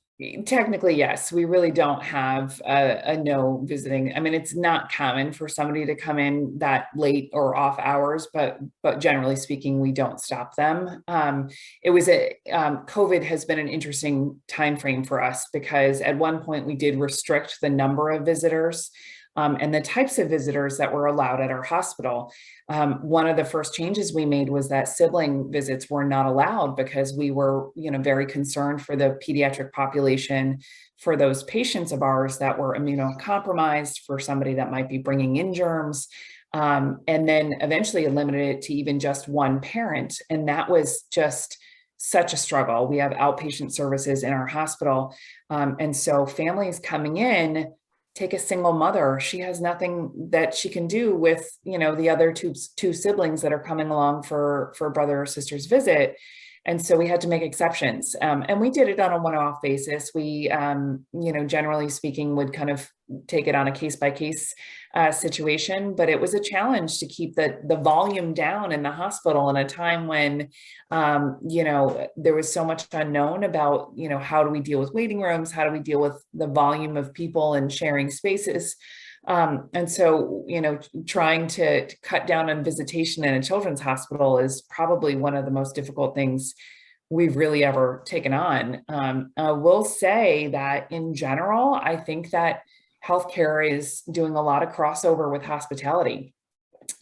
Speaker 8: Technically, yes. We really don't have a no visiting. I mean, it's not common for somebody to come in that late or off hours, but generally speaking, we don't stop them. COVID has been an interesting time frame for us, because at one point we did restrict the number of visitors and the types of visitors that were allowed at our hospital. One of the first changes we made was that sibling visits were not allowed, because we were, very concerned for the pediatric population, for those patients of ours that were immunocompromised, for somebody that might be bringing in germs, and then eventually eliminated it to even just one parent. And that was just such a struggle. We have outpatient services in our hospital. And so families coming in, take a single mother. She has nothing that she can do with, the other two siblings that are coming along for brother or sister's visit. And so we had to make exceptions. And we did it on a one-off basis. We, generally speaking, would kind of take it on a case-by-case situation, but it was a challenge to keep the volume down in the hospital in a time when, there was so much unknown about, how do we deal with waiting rooms? How do we deal with the volume of people and sharing spaces? And so, trying to cut down on visitation in a children's hospital is probably one of the most difficult things we've really ever taken on. I will say that in general, I think that healthcare is doing a lot of crossover with hospitality.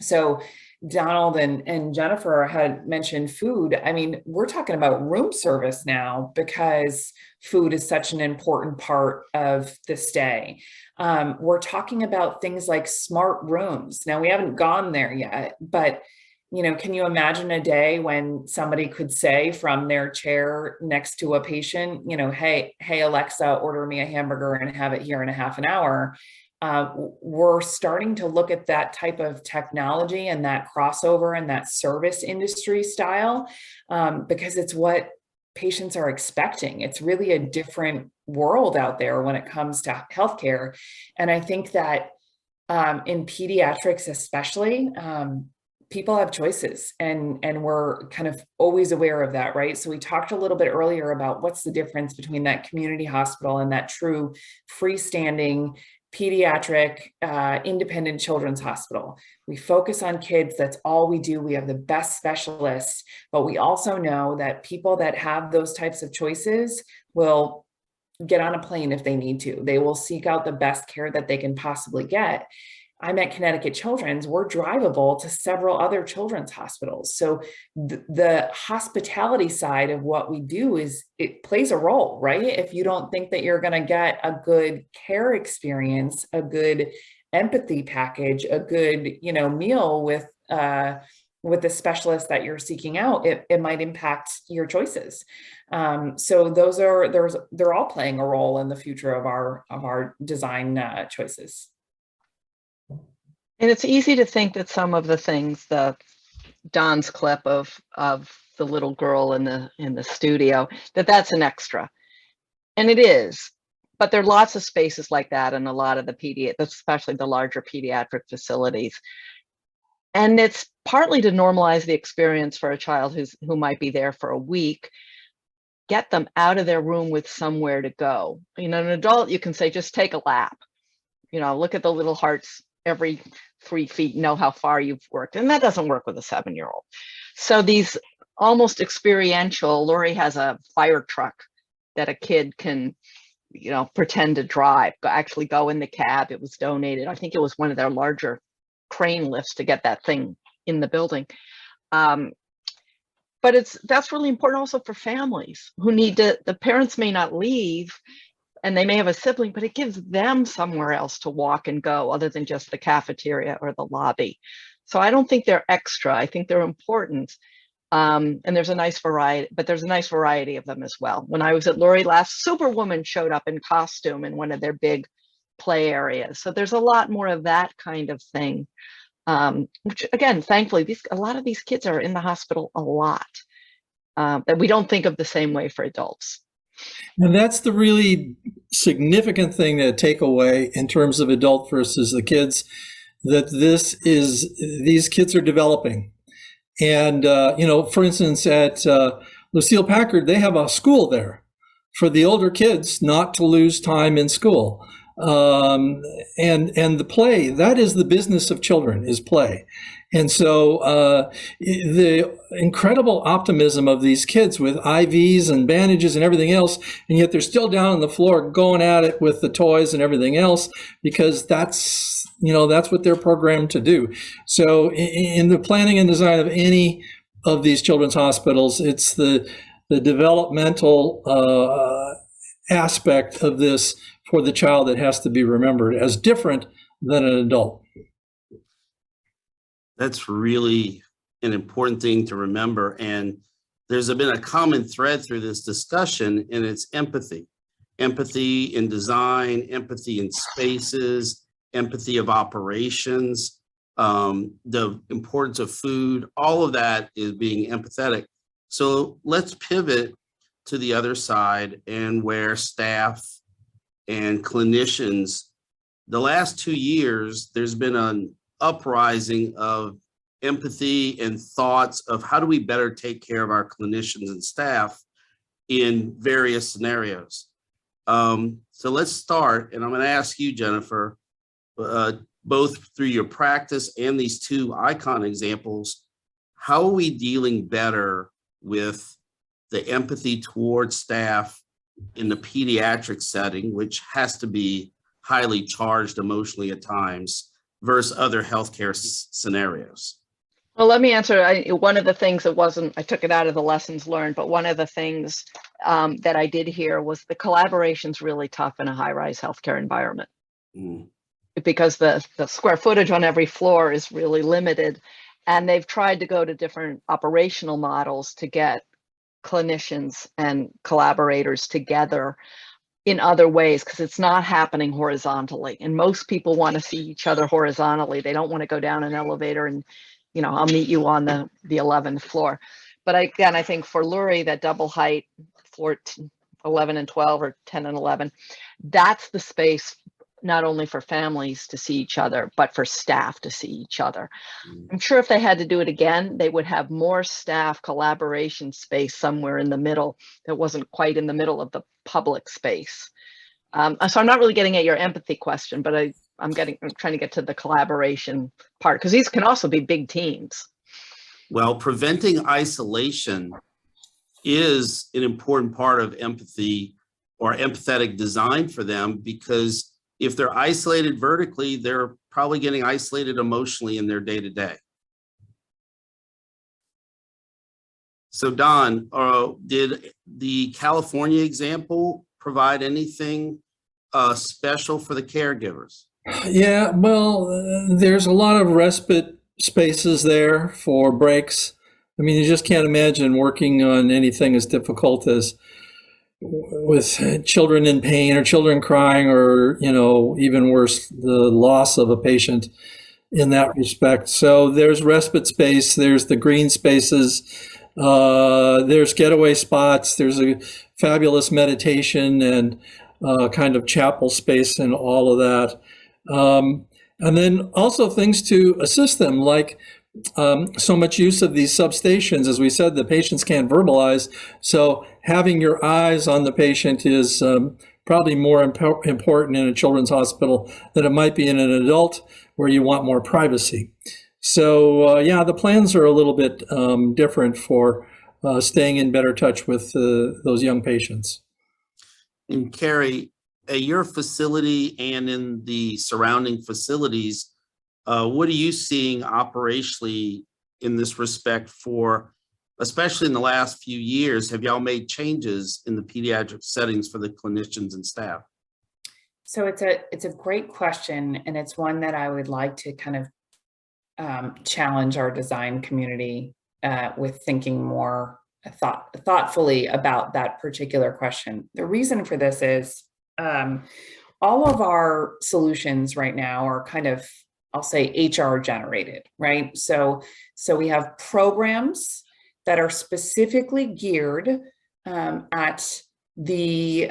Speaker 8: So Donald and Jennifer had mentioned food. I mean, we're talking about room service now because food is such an important part of the stay. We're talking about things like smart rooms. Now, we haven't gone there yet, but can you imagine a day when somebody could say from their chair next to a patient, hey, Alexa, order me a hamburger and have it here in a half an hour. We're starting to look at that type of technology and that crossover and that service industry style because it's what patients are expecting. It's really a different world out there when it comes to healthcare. And I think that in pediatrics especially, people have choices and we're kind of always aware of that, right? So we talked a little bit earlier about what's the difference between that community hospital and that true freestanding pediatric independent children's hospital. We focus on kids. That's all we do. We have the best specialists, but we also know that people that have those types of choices will get on a plane if they need to. They will seek out the best care that they can possibly get. I'm at Connecticut Children's. We're drivable to several other children's hospitals. So the hospitality side of what we do it plays a role, right? If you don't think that you're going to get a good care experience, a good empathy package, a good, meal with the specialist that you're seeking out, it might impact your choices. So they're all playing a role in the future of our design choices.
Speaker 7: And it's easy to think that some of the things, Don's clip of the little girl in the studio, that's an extra, and it is. But there are lots of spaces like that in a lot of the especially the larger pediatric facilities. And it's partly to normalize the experience for a child who might be there for a week, get them out of their room with somewhere to go. An adult, you can say, just take a lap. Look at the little hearts every 3 feet, know how far you've worked. And that doesn't work with a 7-year-old. So these almost experiential, Lori has a fire truck that a kid can, pretend to drive, actually go in the cab. It was donated. I think it was one of their larger crane lifts to get that thing in the building. But that's really important also for families who the parents may not leave, and they may have a sibling, but it gives them somewhere else to walk and go other than just the cafeteria or the lobby. So I don't think they're extra. I think they're important. And there's a nice variety, but there's a nice variety of them as well. When I was at Lori last, Superwoman showed up in costume in one of their big play areas. So there's a lot more of that kind of thing, which again, thankfully, a lot of these kids are in the hospital a lot that we don't think of the same way for adults.
Speaker 4: And that's the really significant thing to take away in terms of adult versus the kids, that these kids are developing. And, for instance, at Lucille Packard, they have a school there for the older kids not to lose time in school. And the play, that is the business of children, is play. And so the incredible optimism of these kids with IVs and bandages and everything else, and yet they're still down on the floor going at it with the toys and everything else, because that's what they're programmed to do. So in the planning and design of any of these children's hospitals, it's the developmental aspect of this for the child that has to be remembered as different than an adult.
Speaker 1: That's really an important thing to remember. And there's been a common thread through this discussion, and it's empathy. Empathy in design, empathy in spaces, empathy of operations, the importance of food, all of that is being empathetic. So let's pivot to the other side, and where staff and clinicians, the last 2 years, there's been an uprising of empathy and thoughts of how do we better take care of our clinicians and staff in various scenarios. So let's start, and I'm going to ask you, Jennifer, both through your practice and these two icon examples, how are we dealing better with the empathy towards staff in the pediatric setting, which has to be highly charged emotionally at times, versus other healthcare scenarios?
Speaker 7: Well, let me answer. One of the things that wasn't, I took it out of the lessons learned, but one of the things that I did hear was the collaboration's really tough in a high-rise healthcare environment
Speaker 1: Mm.
Speaker 7: because the square footage on every floor is really limited. And they've tried to go to different operational models to get clinicians and collaborators together in other ways, because it's not happening horizontally. And most people want to see each other horizontally. They don't want to go down an elevator and, I'll meet you on the 11th floor. But again, I think for Lurie, that double height, floor 11 and 12 or 10 and 11, that's the space not only for families to see each other, but for staff to see each other. I'm sure if they had to do it again, they would have more staff collaboration space somewhere in the middle that wasn't quite in the middle of the public space. So I'm not really getting at your empathy question, but I'm trying to get to the collaboration part, because these can also be big teams.
Speaker 1: Well, preventing isolation is an important part of empathy or empathetic design for them, because if they're isolated vertically, they're probably getting isolated emotionally in their day-to-day. So Don, did the California example provide anything special for the caregivers?
Speaker 4: Yeah, well, there's a lot of respite spaces there for breaks. I mean, you just can't imagine working on anything as difficult as with children in pain or children crying, or, even worse, the loss of a patient in that respect. So there's respite space, there's the green spaces, there's getaway spots, there's a fabulous meditation and kind of chapel space and all of that. And then also things to assist them, like so much use of these substations. As we said, the patients can't verbalize. So having your eyes on the patient is probably more important in a children's hospital than it might be in an adult where you want more privacy. So yeah, the plans are a little bit different for staying in better touch with those young patients.
Speaker 1: And Carrie, at your facility and in the surrounding facilities, what are you seeing operationally in this respect for, especially in the last few years? Have y'all made changes in the pediatric settings for the clinicians and staff?
Speaker 8: So it's a great question, and it's one that I would like to kind of challenge our design community with thinking more thoughtfully about that particular question. The reason for this is all of our solutions right now are kind of, I'll say, HR generated, right? So we have programs that are specifically geared at the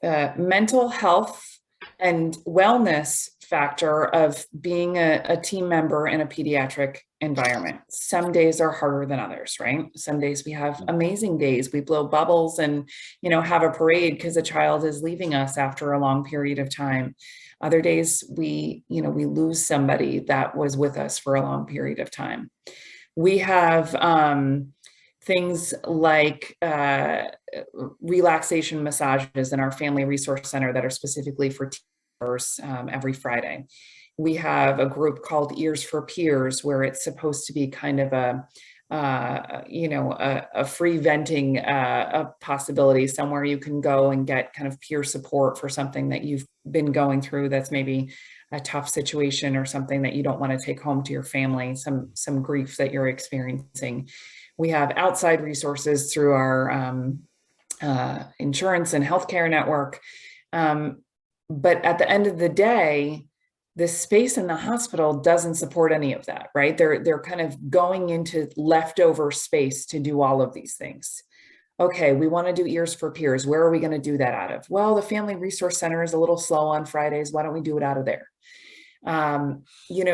Speaker 8: mental health and wellness factor of being a team member in a pediatric environment. Some days are harder than others, right? Some days we have amazing days. We blow bubbles and, have a parade because a child is leaving us after a long period of time. Other days we lose somebody that was with us for a long period of time. We have things like relaxation massages in our family resource center that are specifically for teachers every Friday. We have a group called Ears for Peers, where it's supposed to be kind of a free venting a possibility, somewhere you can go and get kind of peer support for something that you've been going through that's maybe a tough situation or something that you don't want to take home to your family, some grief that you're experiencing. We have outside resources through our insurance and healthcare network. But at the end of the day, the space in the hospital doesn't support any of that, right? They're kind of going into leftover space to do all of these things. Okay, we want to do Ears for Peers. Where are we going to do that out of? Well, the Family Resource Center is a little slow on Fridays. Why don't we do it out of there?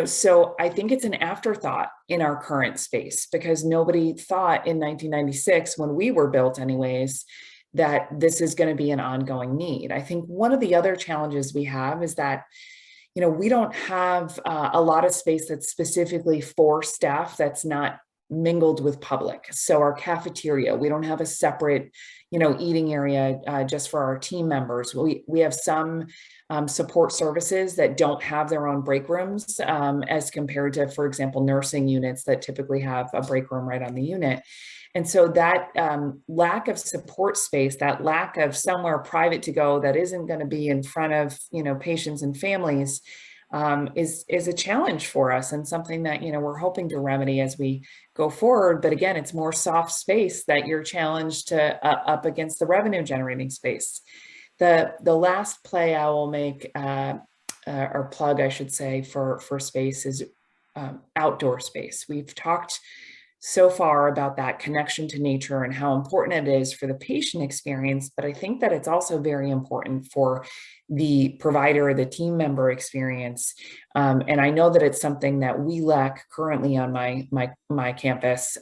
Speaker 8: So I think it's an afterthought in our current space, because nobody thought in 1996, when we were built anyways, that this is going to be an ongoing need. I think one of the other challenges we have is that we don't have a lot of space that's specifically for staff that's not mingled with public. So our cafeteria, we don't have a separate, eating area just for our team members. We have some support services that don't have their own break rooms as compared to, for example, nursing units that typically have a break room right on the unit. And so that lack of support space, that lack of somewhere private to go that isn't going to be in front of, patients and families is a challenge for us, and something that, we're hoping to remedy as we go forward. But again, it's more soft space that you're challenged to up against the revenue generating space. The last play I will make, or plug, I should say, for space is outdoor space. We've talked so far about that connection to nature and how important it is for the patient experience, but I think that it's also very important for the provider or the team member experience. And I know that it's something that we lack currently on my campus.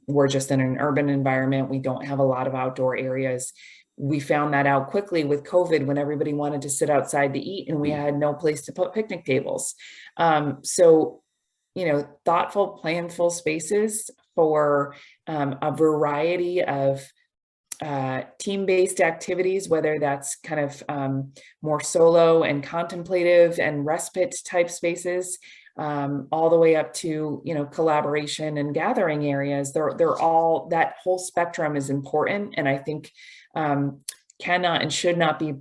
Speaker 8: We're just in an urban environment. We don't have a lot of outdoor areas. We found that out quickly with COVID when everybody wanted to sit outside to eat and we had no place to put picnic tables. So, thoughtful, planful spaces for a variety of team-based activities, whether that's kind of more solo and contemplative and respite type spaces, all the way up to, collaboration and gathering areas. They're all, that whole spectrum is important. And I think cannot and should not be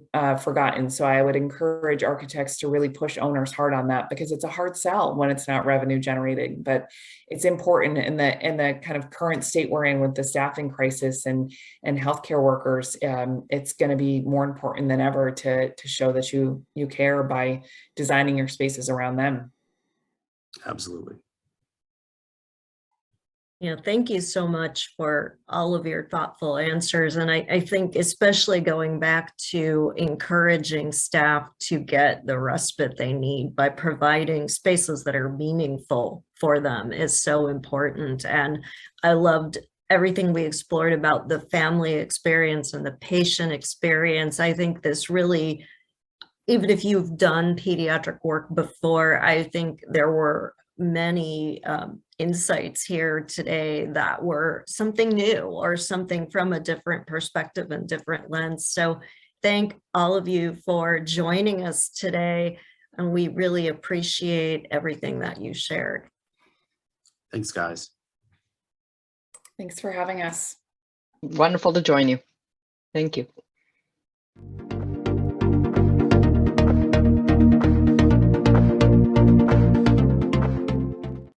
Speaker 8: forgotten. So I would encourage architects to really push owners hard on that, because it's a hard sell when it's not revenue generating, but it's important in the kind of current state we're in with the staffing crisis and healthcare workers. It's going to be more important than ever to show that you care by designing your spaces around them.
Speaker 1: Absolutely.
Speaker 2: Thank you so much for all of your thoughtful answers. And I think especially going back to encouraging staff to get the respite they need by providing spaces that are meaningful for them is so important. And I loved everything we explored about the family experience and the patient experience. I think this really, even if you've done pediatric work before, I think there were many insights here today that were something new or something from a different perspective and different lens. So thank all of you for joining us today, and we really appreciate everything that you shared.
Speaker 1: Thanks, guys.
Speaker 8: Thanks for having us.
Speaker 7: Wonderful to join you. Thank you.